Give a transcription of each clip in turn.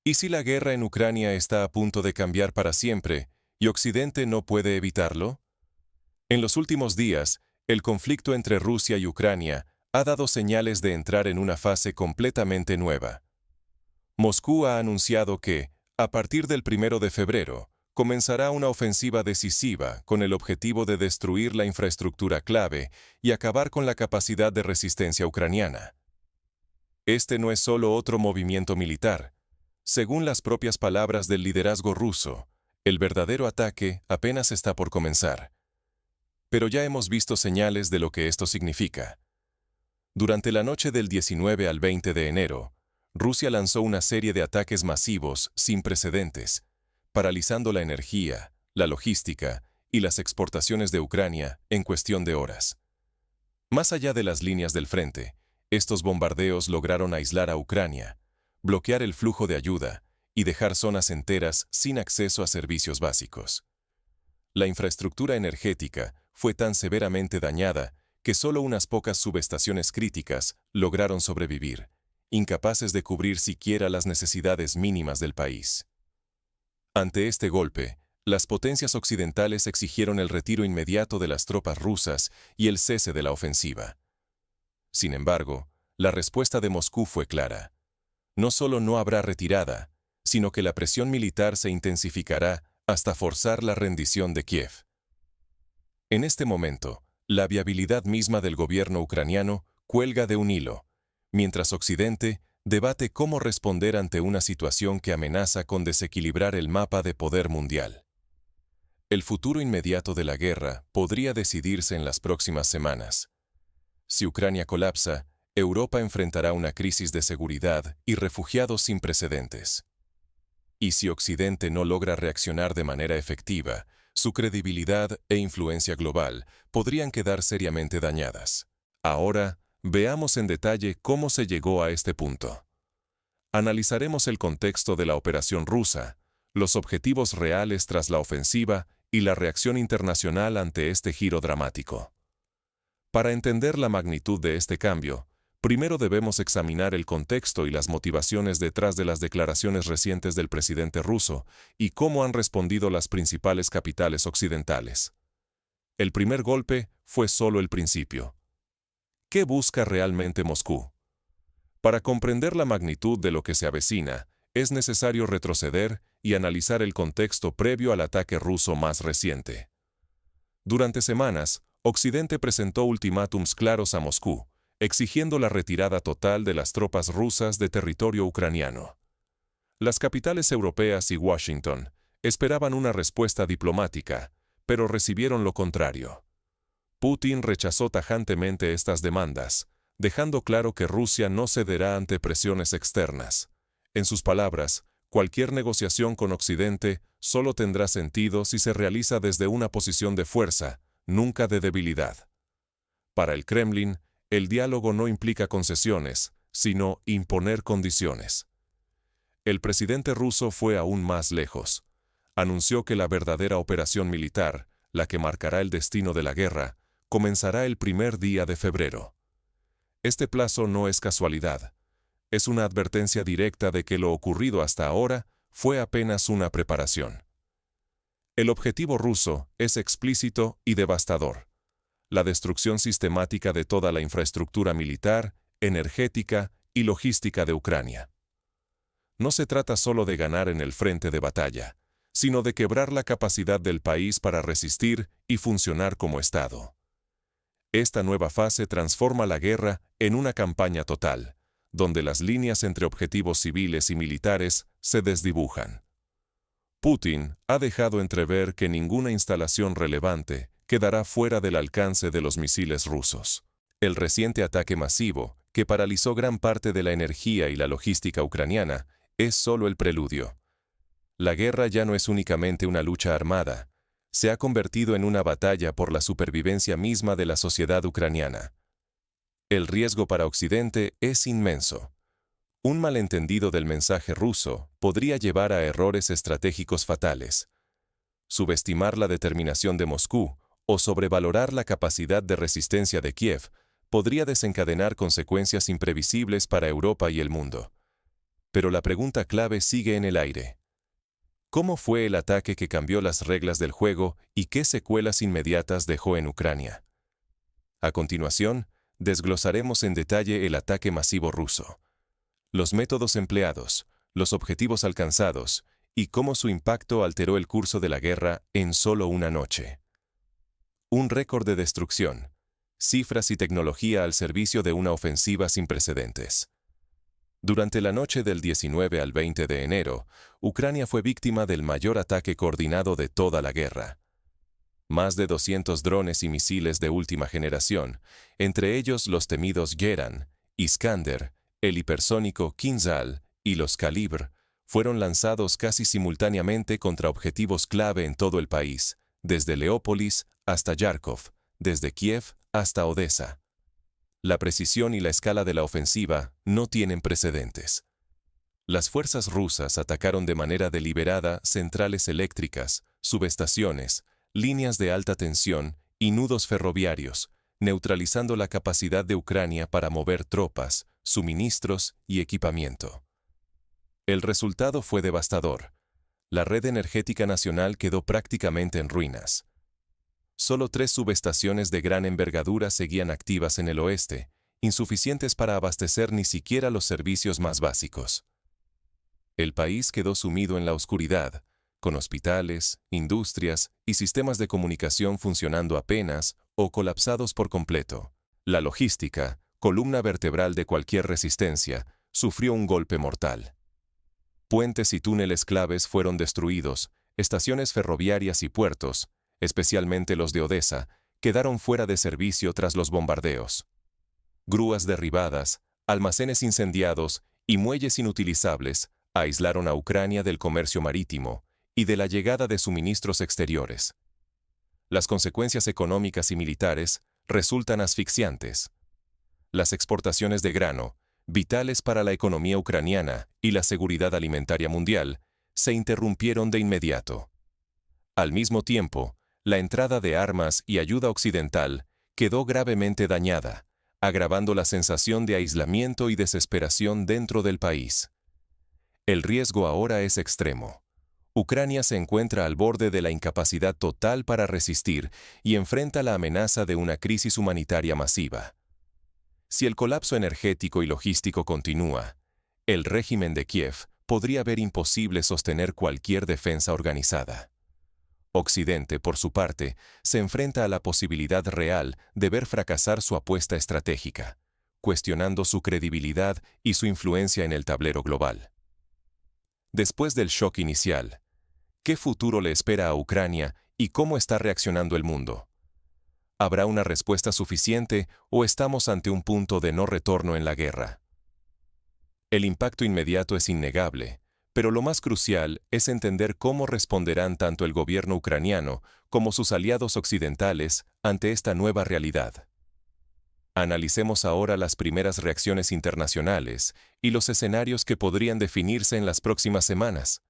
¿Y si la guerra en Ucrania está a punto de cambiar para siempre y Occidente no puede evitarlo? En los últimos días, el conflicto entre Rusia y Ucrania ha dado señales de entrar en una fase completamente nueva. Moscú ha anunciado que, a partir del 1 de febrero, comenzará una ofensiva decisiva con el objetivo de destruir la infraestructura clave y acabar con la capacidad de resistencia ucraniana. Este no es solo otro movimiento militar. Según las propias palabras del liderazgo ruso, el verdadero ataque apenas está por comenzar. Pero ya hemos visto señales de lo que esto significa. Durante la noche del 19 al 20 de enero, Rusia lanzó una serie de ataques masivos sin precedentes, paralizando la energía, la logística y las exportaciones de Ucrania en cuestión de horas. Más allá de las líneas del frente, estos bombardeos lograron aislar a Ucrania, bloquear el flujo de ayuda y dejar zonas enteras sin acceso a servicios básicos. La infraestructura energética fue tan severamente dañada que solo unas pocas subestaciones críticas lograron sobrevivir, incapaces de cubrir siquiera las necesidades mínimas del país. Ante este golpe, las potencias occidentales exigieron el retiro inmediato de las tropas rusas y el cese de la ofensiva. Sin embargo, la respuesta de Moscú fue clara. No solo no habrá retirada, sino que la presión militar se intensificará hasta forzar la rendición de Kiev. En este momento, la viabilidad misma del gobierno ucraniano cuelga de un hilo, mientras Occidente debate cómo responder ante una situación que amenaza con desequilibrar el mapa de poder mundial. El futuro inmediato de la guerra podría decidirse en las próximas semanas. Si Ucrania colapsa, Europa enfrentará una crisis de seguridad y refugiados sin precedentes. Y si Occidente no logra reaccionar de manera efectiva, su credibilidad e influencia global podrían quedar seriamente dañadas. Ahora, veamos en detalle cómo se llegó a este punto. Analizaremos el contexto de la operación rusa, los objetivos reales tras la ofensiva y la reacción internacional ante este giro dramático. Para entender la magnitud de este cambio, primero debemos examinar el contexto y las motivaciones detrás de las declaraciones recientes del presidente ruso y cómo han respondido las principales capitales occidentales. El primer golpe fue solo el principio. ¿Qué busca realmente Moscú? Para comprender la magnitud de lo que se avecina, es necesario retroceder y analizar el contexto previo al ataque ruso más reciente. Durante semanas, Occidente presentó ultimátums claros a Moscú, exigiendo la retirada total de las tropas rusas de territorio ucraniano. Las capitales europeas y Washington esperaban una respuesta diplomática, pero recibieron lo contrario. Putin rechazó tajantemente estas demandas, dejando claro que Rusia no cederá ante presiones externas. En sus palabras, cualquier negociación con Occidente solo tendrá sentido si se realiza desde una posición de fuerza, nunca de debilidad. Para el Kremlin, el diálogo no implica concesiones, sino imponer condiciones. El presidente ruso fue aún más lejos. Anunció que la verdadera operación militar, la que marcará el destino de la guerra, comenzará el 1 de febrero. Este plazo no es casualidad. Es una advertencia directa de que lo ocurrido hasta ahora fue apenas una preparación. El objetivo ruso es explícito y devastador: la destrucción sistemática de toda la infraestructura militar, energética y logística de Ucrania. No se trata solo de ganar en el frente de batalla, sino de quebrar la capacidad del país para resistir y funcionar como Estado. Esta nueva fase transforma la guerra en una campaña total, donde las líneas entre objetivos civiles y militares se desdibujan. Putin ha dejado entrever que ninguna instalación relevante quedará fuera del alcance de los misiles rusos. El reciente ataque masivo, que paralizó gran parte de la energía y la logística ucraniana, es solo el preludio. La guerra ya no es únicamente una lucha armada, se ha convertido en una batalla por la supervivencia misma de la sociedad ucraniana. El riesgo para Occidente es inmenso. Un malentendido del mensaje ruso podría llevar a errores estratégicos fatales. Subestimar la determinación de Moscú o sobrevalorar la capacidad de resistencia de Kiev podría desencadenar consecuencias imprevisibles para Europa y el mundo. Pero la pregunta clave sigue en el aire. ¿Cómo fue el ataque que cambió las reglas del juego y qué secuelas inmediatas dejó en Ucrania? A continuación, desglosaremos en detalle el ataque masivo ruso, los métodos empleados, los objetivos alcanzados y cómo su impacto alteró el curso de la guerra en solo una noche. Un récord de destrucción, cifras y tecnología al servicio de una ofensiva sin precedentes. Durante la noche del 19 al 20 de enero, Ucrania fue víctima del mayor ataque coordinado de toda la guerra. Más de 200 drones y misiles de última generación, entre ellos los temidos Geran, Iskander, el hipersónico Kinzhal y los Kalibr, fueron lanzados casi simultáneamente contra objetivos clave en todo el país, desde Leópolis hasta Yarkov, desde Kiev hasta Odessa. La precisión y la escala de la ofensiva no tienen precedentes. Las fuerzas rusas atacaron de manera deliberada centrales eléctricas, subestaciones, líneas de alta tensión y nudos ferroviarios, neutralizando la capacidad de Ucrania para mover tropas, suministros y equipamiento. El resultado fue devastador. La red energética nacional quedó prácticamente en ruinas. Solo 3 subestaciones de gran envergadura seguían activas en el oeste, insuficientes para abastecer ni siquiera los servicios más básicos. El país quedó sumido en la oscuridad, con hospitales, industrias y sistemas de comunicación funcionando apenas o colapsados por completo. La logística, columna vertebral de cualquier resistencia, sufrió un golpe mortal. Puentes y túneles claves fueron destruidos, estaciones ferroviarias y puertos, especialmente los de Odessa, quedaron fuera de servicio tras los bombardeos. Grúas derribadas, almacenes incendiados y muelles inutilizables aislaron a Ucrania del comercio marítimo y de la llegada de suministros exteriores. Las consecuencias económicas y militares resultan asfixiantes. Las exportaciones de grano, vitales para la economía ucraniana y la seguridad alimentaria mundial, se interrumpieron de inmediato. Al mismo tiempo, la entrada de armas y ayuda occidental quedó gravemente dañada, agravando la sensación de aislamiento y desesperación dentro del país. El riesgo ahora es extremo. Ucrania se encuentra al borde de la incapacidad total para resistir y enfrenta la amenaza de una crisis humanitaria masiva. Si el colapso energético y logístico continúa, el régimen de Kiev podría ver imposible sostener cualquier defensa organizada. Occidente, por su parte, se enfrenta a la posibilidad real de ver fracasar su apuesta estratégica, cuestionando su credibilidad y su influencia en el tablero global. Después del shock inicial, ¿qué futuro le espera a Ucrania y cómo está reaccionando el mundo? ¿Habrá una respuesta suficiente o estamos ante un punto de no retorno en la guerra? El impacto inmediato es innegable, pero lo más crucial es entender cómo responderán tanto el gobierno ucraniano como sus aliados occidentales ante esta nueva realidad. Analicemos ahora las primeras reacciones internacionales y los escenarios que podrían definirse en las próximas semanas.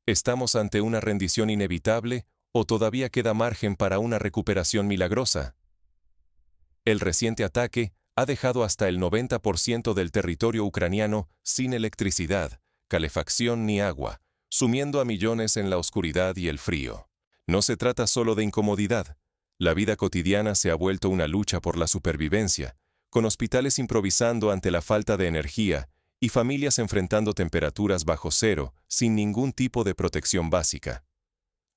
¿Estamos ante una rendición inevitable o todavía queda margen para una recuperación milagrosa? El reciente ataque ha dejado hasta el 90% del territorio ucraniano sin electricidad, calefacción ni agua, sumiendo a millones en la oscuridad y el frío. No se trata solo de incomodidad. La vida cotidiana se ha vuelto una lucha por la supervivencia, con hospitales improvisando ante la falta de energía y familias enfrentando temperaturas bajo cero sin ningún tipo de protección básica.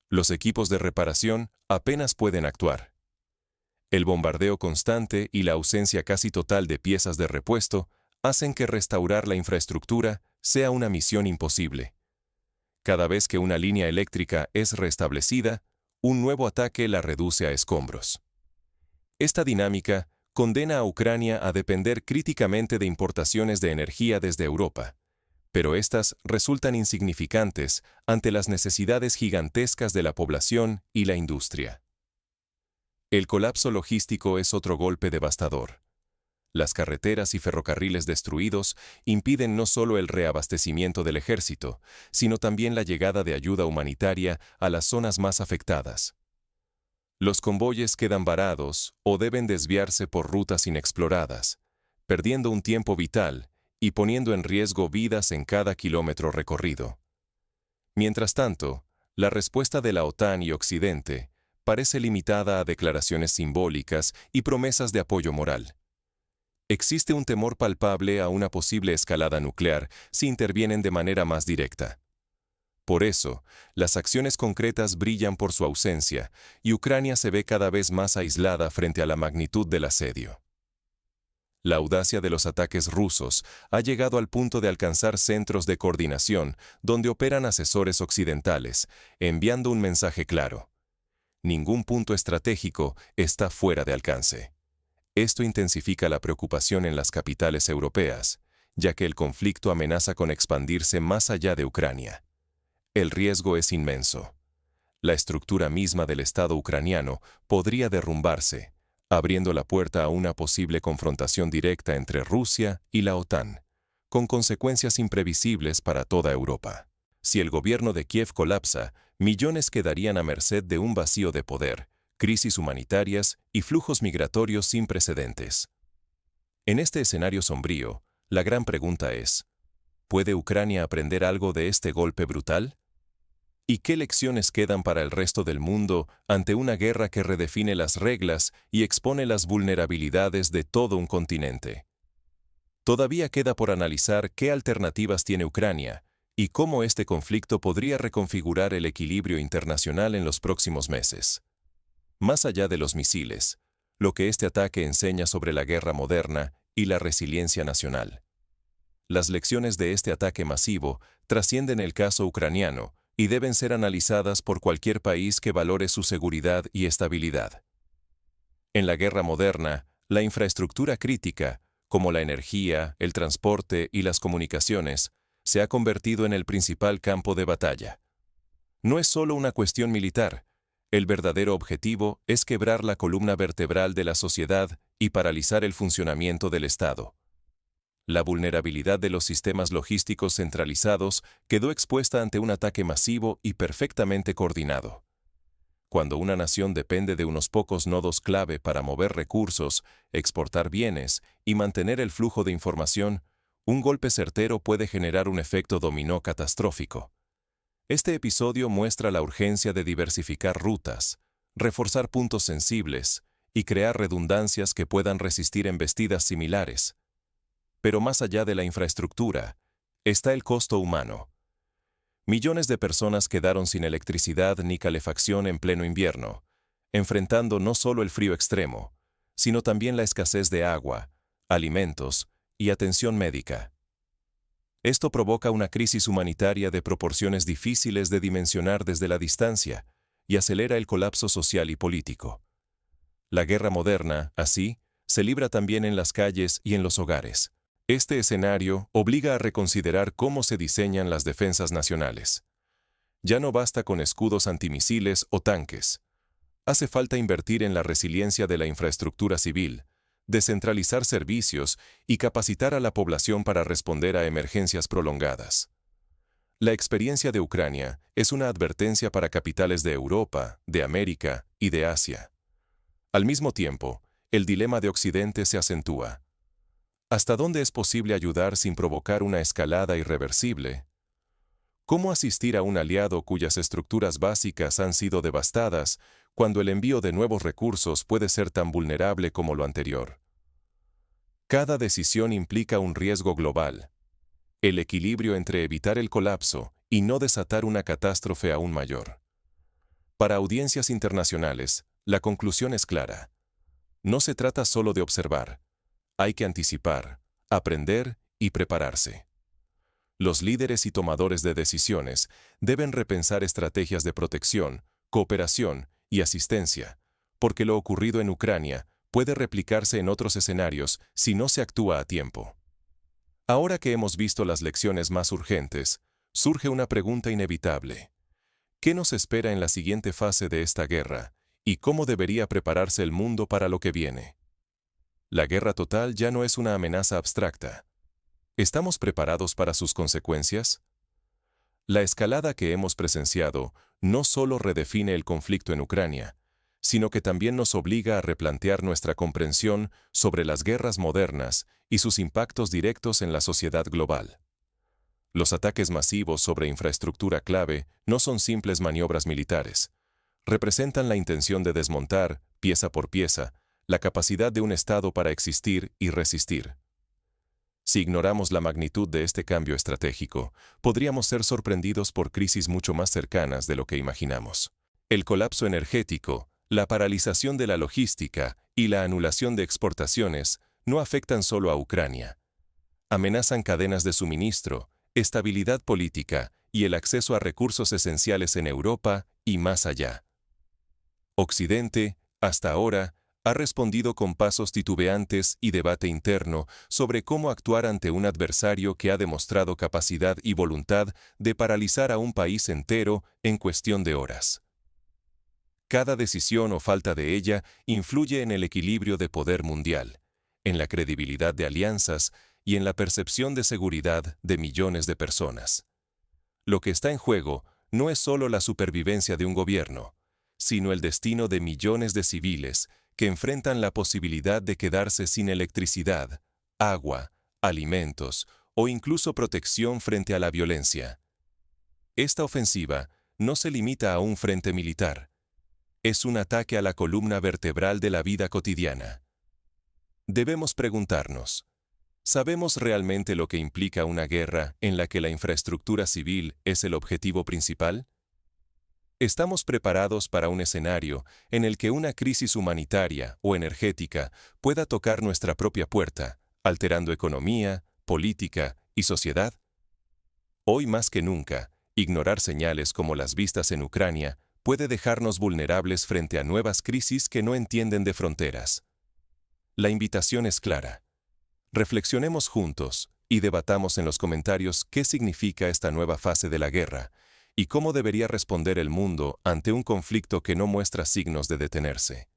Los equipos de reparación apenas pueden actuar. El bombardeo constante y la ausencia casi total de piezas de repuesto hacen que restaurar la infraestructura sea una misión imposible. Cada vez que una línea eléctrica es restablecida, un nuevo ataque la reduce a escombros. Esta dinámica condena a Ucrania a depender críticamente de importaciones de energía desde Europa, pero estas resultan insignificantes ante las necesidades gigantescas de la población y la industria. El colapso logístico es otro golpe devastador. Las carreteras y ferrocarriles destruidos impiden no solo el reabastecimiento del ejército, sino también la llegada de ayuda humanitaria a las zonas más afectadas. Los convoyes quedan varados o deben desviarse por rutas inexploradas, perdiendo un tiempo vital y poniendo en riesgo vidas en cada kilómetro recorrido. Mientras tanto, la respuesta de la OTAN y Occidente parece limitada a declaraciones simbólicas y promesas de apoyo moral. Existe un temor palpable a una posible escalada nuclear si intervienen de manera más directa. Por eso, las acciones concretas brillan por su ausencia y Ucrania se ve cada vez más aislada frente a la magnitud del asedio. La audacia de los ataques rusos ha llegado al punto de alcanzar centros de coordinación donde operan asesores occidentales, enviando un mensaje claro: ningún punto estratégico está fuera de alcance. Esto intensifica la preocupación en las capitales europeas, ya que el conflicto amenaza con expandirse más allá de Ucrania. El riesgo es inmenso. La estructura misma del Estado ucraniano podría derrumbarse, abriendo la puerta a una posible confrontación directa entre Rusia y la OTAN, con consecuencias imprevisibles para toda Europa. Si el gobierno de Kiev colapsa, millones quedarían a merced de un vacío de poder, crisis humanitarias y flujos migratorios sin precedentes. En este escenario sombrío, la gran pregunta es: ¿puede Ucrania aprender algo de este golpe brutal? ¿Y qué lecciones quedan para el resto del mundo ante una guerra que redefine las reglas y expone las vulnerabilidades de todo un continente? Todavía queda por analizar qué alternativas tiene Ucrania y cómo este conflicto podría reconfigurar el equilibrio internacional en los próximos meses. Más allá de los misiles, lo que este ataque enseña sobre la guerra moderna y la resiliencia nacional. Las lecciones de este ataque masivo trascienden el caso ucraniano y deben ser analizadas por cualquier país que valore su seguridad y estabilidad. En la guerra moderna, la infraestructura crítica, como la energía, el transporte y las comunicaciones, se ha convertido en el principal campo de batalla. No es solo una cuestión militar. El verdadero objetivo es quebrar la columna vertebral de la sociedad y paralizar el funcionamiento del Estado. La vulnerabilidad de los sistemas logísticos centralizados quedó expuesta ante un ataque masivo y perfectamente coordinado. Cuando una nación depende de unos pocos nodos clave para mover recursos, exportar bienes y mantener el flujo de información, un golpe certero puede generar un efecto dominó catastrófico. Este episodio muestra la urgencia de diversificar rutas, reforzar puntos sensibles y crear redundancias que puedan resistir embestidas similares. Pero más allá de la infraestructura, está el costo humano. Millones de personas quedaron sin electricidad ni calefacción en pleno invierno, enfrentando no solo el frío extremo, sino también la escasez de agua, alimentos y atención médica. Esto provoca una crisis humanitaria de proporciones difíciles de dimensionar desde la distancia y acelera el colapso social y político. La guerra moderna, así, se libra también en las calles y en los hogares. Este escenario obliga a reconsiderar cómo se diseñan las defensas nacionales. Ya no basta con escudos antimisiles o tanques. Hace falta invertir en la resiliencia de la infraestructura civil, descentralizar servicios y capacitar a la población para responder a emergencias prolongadas. La experiencia de Ucrania es una advertencia para capitales de Europa, de América y de Asia. Al mismo tiempo, el dilema de Occidente se acentúa. ¿Hasta dónde es posible ayudar sin provocar una escalada irreversible? ¿Cómo asistir a un aliado cuyas estructuras básicas han sido devastadas cuando el envío de nuevos recursos puede ser tan vulnerable como lo anterior? Cada decisión implica un riesgo global. El equilibrio entre evitar el colapso y no desatar una catástrofe aún mayor. Para audiencias internacionales, la conclusión es clara. No se trata solo de observar. Hay que anticipar, aprender y prepararse. Los líderes y tomadores de decisiones deben repensar estrategias de protección, cooperación y asistencia, porque lo ocurrido en Ucrania puede replicarse en otros escenarios si no se actúa a tiempo. Ahora que hemos visto las lecciones más urgentes, surge una pregunta inevitable. ¿Qué nos espera en la siguiente fase de esta guerra y cómo debería prepararse el mundo para lo que viene? La guerra total ya no es una amenaza abstracta. ¿Estamos preparados para sus consecuencias? La escalada que hemos presenciado no solo redefine el conflicto en Ucrania, sino que también nos obliga a replantear nuestra comprensión sobre las guerras modernas y sus impactos directos en la sociedad global. Los ataques masivos sobre infraestructura clave no son simples maniobras militares. Representan la intención de desmontar, pieza por pieza, la capacidad de un Estado para existir y resistir. Si ignoramos la magnitud de este cambio estratégico, podríamos ser sorprendidos por crisis mucho más cercanas de lo que imaginamos. El colapso energético, la paralización de la logística y la anulación de exportaciones no afectan solo a Ucrania. Amenazan cadenas de suministro, estabilidad política y el acceso a recursos esenciales en Europa y más allá. Occidente, hasta ahora, ha respondido con pasos titubeantes y debate interno sobre cómo actuar ante un adversario que ha demostrado capacidad y voluntad de paralizar a un país entero en cuestión de horas. Cada decisión o falta de ella influye en el equilibrio de poder mundial, en la credibilidad de alianzas y en la percepción de seguridad de millones de personas. Lo que está en juego no es solo la supervivencia de un gobierno, sino el destino de millones de civiles que enfrentan la posibilidad de quedarse sin electricidad, agua, alimentos o incluso protección frente a la violencia. Esta ofensiva no se limita a un frente militar. Es un ataque a la columna vertebral de la vida cotidiana. Debemos preguntarnos, ¿sabemos realmente lo que implica una guerra en la que la infraestructura civil es el objetivo principal? ¿Estamos preparados para un escenario en el que una crisis humanitaria o energética pueda tocar nuestra propia puerta, alterando economía, política y sociedad? Hoy más que nunca, ignorar señales como las vistas en Ucrania puede dejarnos vulnerables frente a nuevas crisis que no entienden de fronteras. La invitación es clara. Reflexionemos juntos y debatamos en los comentarios qué significa esta nueva fase de la guerra y cómo debería responder el mundo ante un conflicto que no muestra signos de detenerse.